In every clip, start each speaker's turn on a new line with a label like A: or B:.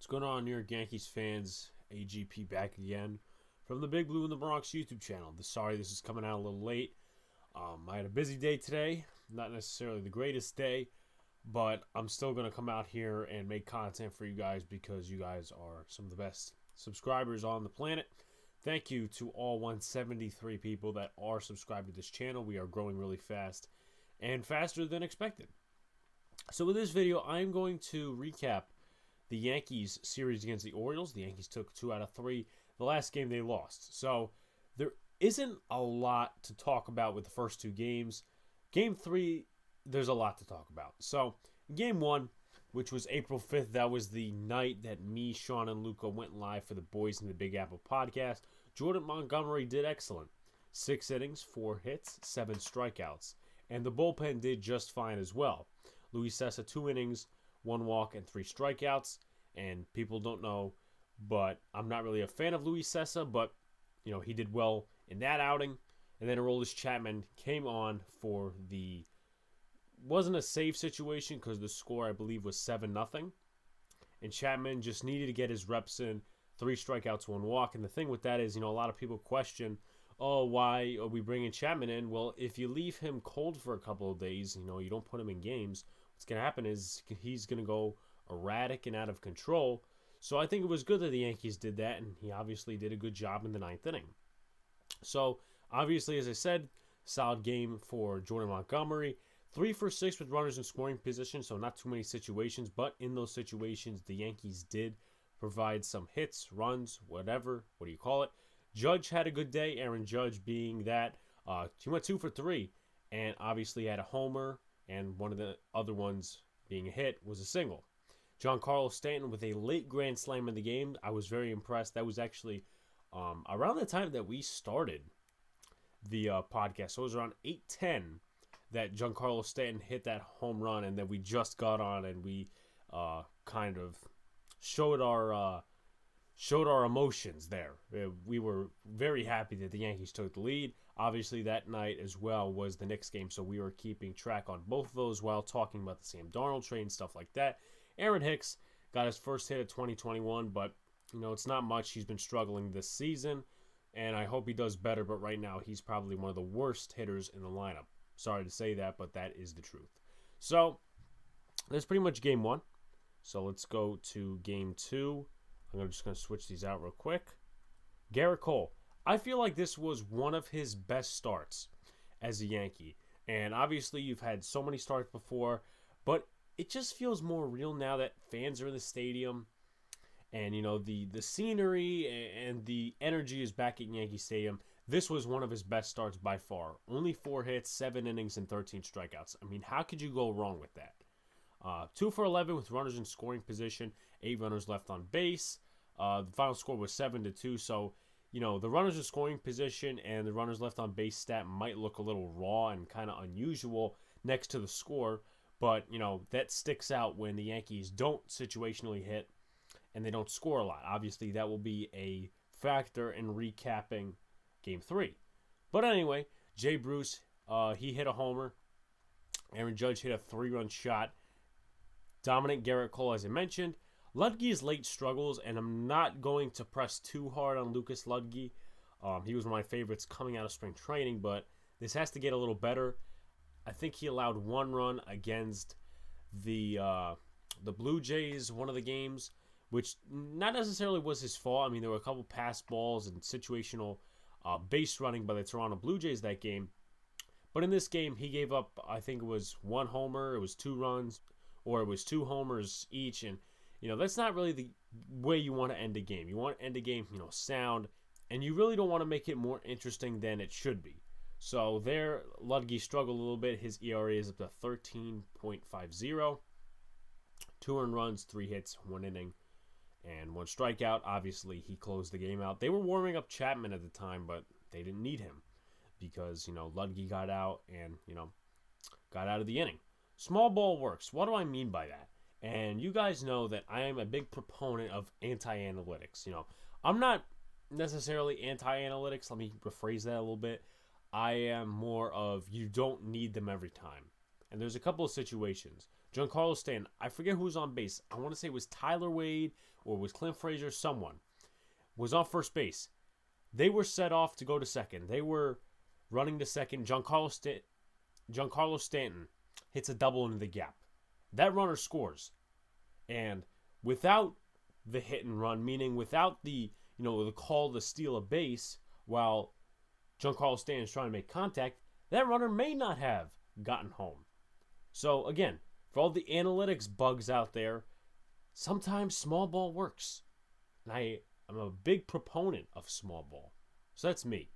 A: going on, New York Yankees fans? AGP back again from the Big Blue in the Bronx YouTube channel. Sorry this is coming out a little late. I had a busy day today. Not necessarily the greatest day, but I'm still going to come out here and make content for you guys because you guys are some of the best subscribers on the planet. Thank you to all 173 people that are subscribed to this channel. We are growing really fast and faster than expected. So with this video, I'm going to recap the Yankees series against the Orioles. The Yankees took 2 out of 3. The last game they lost. So there isn't a lot to talk about with the first 2 games. Game 3, there's a lot to talk about. So game 1, which was April 5th, that was the night that me, Sean, and Luca went live for the Boys in the Big Apple podcast. Jordan Montgomery did excellent. 6 innings, 4 hits, 7 strikeouts. And the bullpen did just fine as well. Luis Cessa, 2 innings, 1 walk, and 3 strikeouts. And people don't know, but I'm not really a fan of Luis Cessa, but you know, he did well in that outing. And then Aroldis Chapman came on for the wasn't a save situation because the score I believe was 7-0. And Chapman just needed to get his reps in, 3 strikeouts, 1 walk. And the thing with that is, you know, a lot of people question, oh, why are we bringing Chapman in? Well, if you leave him cold for a couple of days, you know, you don't put him in games, what's going to happen is he's going to go erratic and out of control. So I think it was good that the Yankees did that, and he obviously did a good job in the 9th inning. So obviously, as I said, solid game for Jordan Montgomery. 3 for 6 with runners in scoring position, so not too many situations, but in those situations, the Yankees did provide some hits, runs, whatever, what do you call it. Judge had a good day, Aaron Judge being that. He went 2 for 3, and obviously had a homer, and one of the other ones being a hit was a single. Giancarlo Stanton with a late grand slam in the game. I was very impressed. That was actually around the time that we started the podcast. So it was around 8:10 that Giancarlo Stanton hit that home run, and then we just got on and we kind of showed our emotions there. We were very happy that the Yankees took the lead. Obviously, that night as well was the Knicks game, so we were keeping track on both of those while talking about the Sam Darnold trade and stuff like that. Aaron Hicks got his first hit of 2021, but you know, it's not much. He's been struggling this season, and I hope he does better, but right now he's probably one of the worst hitters in the lineup. Sorry to say that, but that is the truth. So that's pretty much game 1. So let's go to game 2. I'm just going to switch these out real quick. Garrett Cole. I feel like this was one of his best starts as a Yankee. And obviously you've had so many starts before, but it just feels more real now that fans are in the stadium. And, you know, the scenery and the energy is back at Yankee Stadium. This was one of his best starts by far. Only 4 hits, 7 innings, and 13 strikeouts. I mean, how could you go wrong with that? 2 for 11 with runners in scoring position, 8 runners left on base. The final score was 7-2. So, you know, the runners in scoring position and the runners left on base stat might look a little raw and kind of unusual next to the score. But, you know, that sticks out when the Yankees don't situationally hit and they don't score a lot. Obviously, that will be a factor in recapping Game 3. But anyway, Jay Bruce, he hit a homer. Aaron Judge hit a 3-run shot. Dominant Garrett Cole, as I mentioned. Ludge's late struggles, and I'm not going to press too hard on Lucas Ludge. He was one of my favorites coming out of spring training, but this has to get a little better. I think he allowed 1 run against the Blue Jays one of the games, which not necessarily was his fault. I mean, there were a couple pass balls and situational base running by the Toronto Blue Jays that game. But in this game, he gave up, I think it was 1 homer, it was 2 runs, or it was 2 homers each. And, you know, that's not really the way you want to end a game. You want to end a game, you know, sound, and you really don't want to make it more interesting than it should be. So there, Ludge struggled a little bit. His ERA is up to 13.50. 2 earned runs, 3 hits, 1 inning, and 1 strikeout. Obviously, he closed the game out. They were warming up Chapman at the time, but they didn't need him because, you know, Ludge got out and, you know, got out of the inning. Small ball works. What do I mean by that? And you guys know that I am a big proponent of anti-analytics. You know, I'm not necessarily anti-analytics. Let me rephrase that a little bit. I am more of you don't need them every time. And there's a couple of situations. Giancarlo Stanton, I forget who was on base. I want to say it was Tyler Wade or it was Clint Frazier, someone was on first base. They were set off to go to second. They were running to second. Giancarlo Stanton hits a double into the gap. That runner scores. And without the hit and run, meaning without the call to steal a base while Giancarlo Stanton is trying to make contact, that runner may not have gotten home. So again, for all the analytics bugs out there, sometimes small ball works. And I'm a big proponent of small ball. So that's me.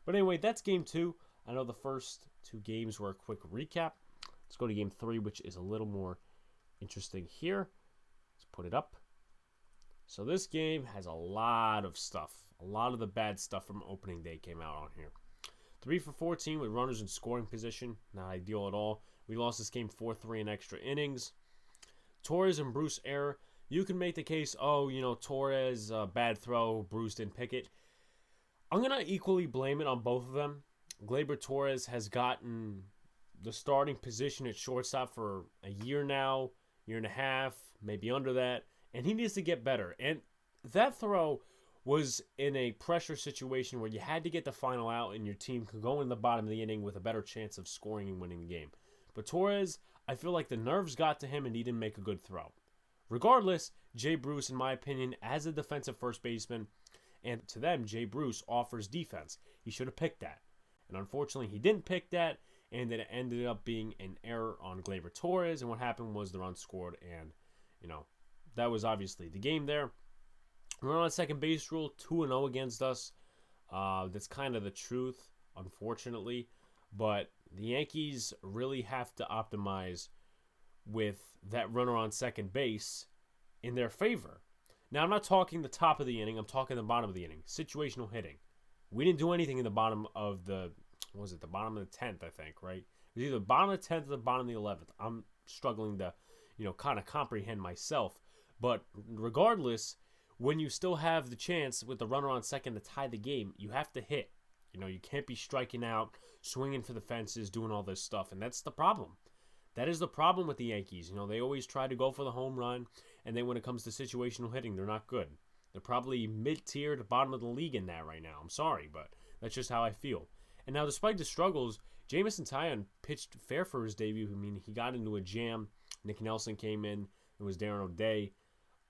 A: But anyway, that's game 2. I know the first 2 games were a quick recap. Let's go to game 3, which is a little more interesting here. Let's put it up. So this game has a lot of stuff. A lot of the bad stuff from opening day came out on here. 3 for 14 with runners in scoring position. Not ideal at all. We lost this game 4-3 in extra innings. Torres and Bruce error. You can make the case, Torres, bad throw, Bruce didn't pick it. I'm going to equally blame it on both of them. Gleyber Torres has gotten the starting position at shortstop for a year now, year and a half, maybe under that, and he needs to get better. And that throw was in a pressure situation where you had to get the final out and your team could go in the bottom of the inning with a better chance of scoring and winning the game. But Torres, I feel like the nerves got to him and he didn't make a good throw. Regardless, Jay Bruce, in my opinion, as a defensive first baseman, and to them, Jay Bruce offers defense. He should have picked that. And unfortunately, he didn't pick that, and then it ended up being an error on Gleyber Torres, and what happened was the run scored, and, that was obviously the game there. We're on second base rule, 2-0 against us. That's kind of the truth, unfortunately. But the Yankees really have to optimize with that runner on second base in their favor. Now, I'm not talking the top of the inning. I'm talking the bottom of the inning. Situational hitting. We didn't do anything in the bottom of the bottom of the 10th, I think, right? It was either the bottom of the 10th or the bottom of the 11th. I'm struggling to, kind of comprehend myself. But regardless, when you still have the chance with the runner on second to tie the game, you have to hit. You can't be striking out, swinging for the fences, doing all this stuff. And that's the problem. That is the problem with the Yankees. They always try to go for the home run, and then when it comes to situational hitting, they're not good. They're probably mid-tier to bottom of the league in that right now. I'm sorry, but that's just how I feel. And now, despite the struggles, Jamison Tyon pitched fair for his debut. I mean, he got into a jam. Nick Nelson came in. It was Darren O'Day,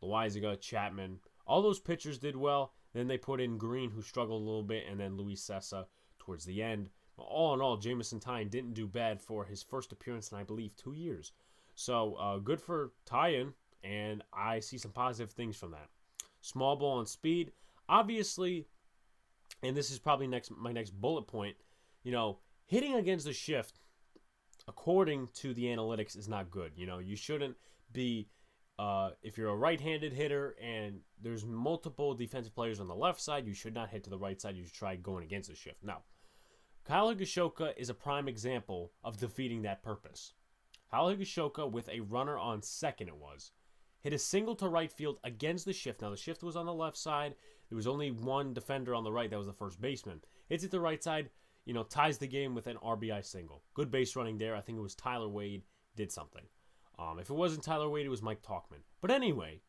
A: Loizaga, Chapman. All those pitchers did well. Then they put in Green, who struggled a little bit, and then Luis Sessa towards the end. But all in all, Jamison Tyon didn't do bad for his first appearance in, I believe, 2 years. So, good for Tyon, and I see some positive things from that. Small ball and speed. Obviously, and this is probably my next bullet point, hitting against the shift, according to the analytics, is not good. You shouldn't be, if you're a right-handed hitter and there's multiple defensive players on the left side, you should not hit to the right side. You should try going against the shift. Now, Kyle Higashioka is a prime example of defeating that purpose. Kyle Higashioka, with a runner on second, hit a single to right field against the shift. Now, the shift was on the left side. There was only one defender on the right. That was the first baseman. Hits it the right side, ties the game with an RBI single. Good base running there. I think it was Tyler Wade did something. If it wasn't Tyler Wade, it was Mike Talkman. But anyway,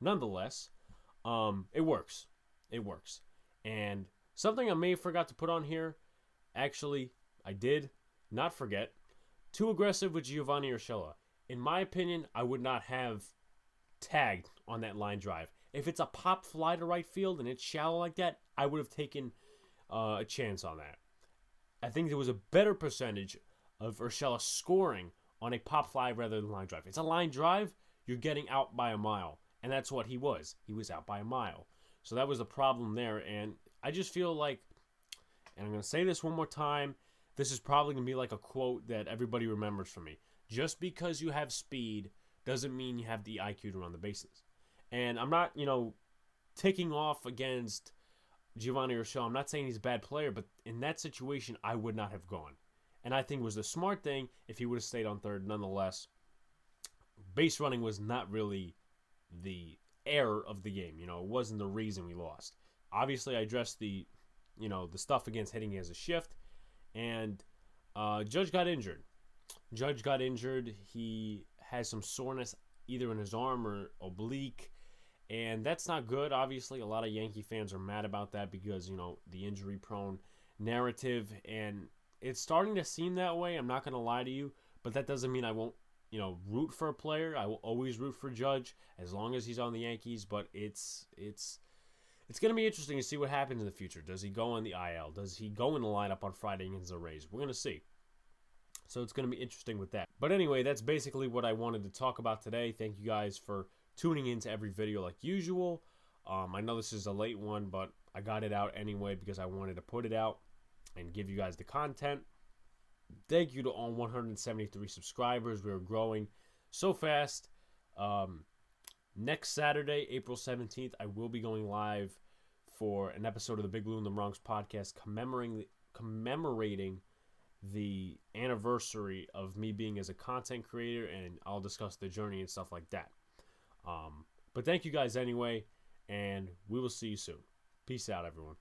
A: nonetheless, it works. It works. And something I may have forgot to put on here, actually, I did not forget. Too aggressive with Giovanni Urshela. In my opinion, I would not have tagged on that line drive. If it's a pop fly to right field and it's shallow like that, I would have taken a chance on that. I think there was a better percentage of Urshela scoring on a pop fly rather than line drive. It's a line drive, you're getting out by a mile. And that's what he was. He was out by a mile. So that was the problem there. And I just feel like, and I'm going to say this one more time, this is probably going to be like a quote that everybody remembers from me. Just because you have speed doesn't mean you have the IQ to run the bases. And I'm not, ticking off against Giovanni Urshela. I'm not saying he's a bad player, but in that situation, I would not have gone. And I think it was the smart thing if he would have stayed on third. Nonetheless, base running was not really the error of the game. It wasn't the reason we lost. Obviously, I addressed the stuff against hitting as a shift. And Judge got injured. He has some soreness either in his arm or oblique, and that's not good. Obviously, a lot of Yankee fans are mad about that because, the injury-prone narrative, and it's starting to seem that way. I'm not going to lie to you, but that doesn't mean I won't, root for a player. I will always root for Judge as long as he's on the Yankees, but it's going to be interesting to see what happens in the future. Does he go on the IL? Does he go in the lineup on Friday against the Rays? We're going to see. So it's going to be interesting with that. But anyway, that's basically what I wanted to talk about today. Thank you guys for tuning into every video like usual. I know this is a late one, but I got it out anyway because I wanted to put it out and give you guys the content. Thank you to all 173 subscribers. We're growing so fast. Next Saturday, April 17th, I will be going live for an episode of the Big Blue in the Bronx podcast commemorating the anniversary of me being as a content creator, and I'll discuss the journey and stuff like that. But thank you guys anyway, and we will see you soon. Peace out, everyone.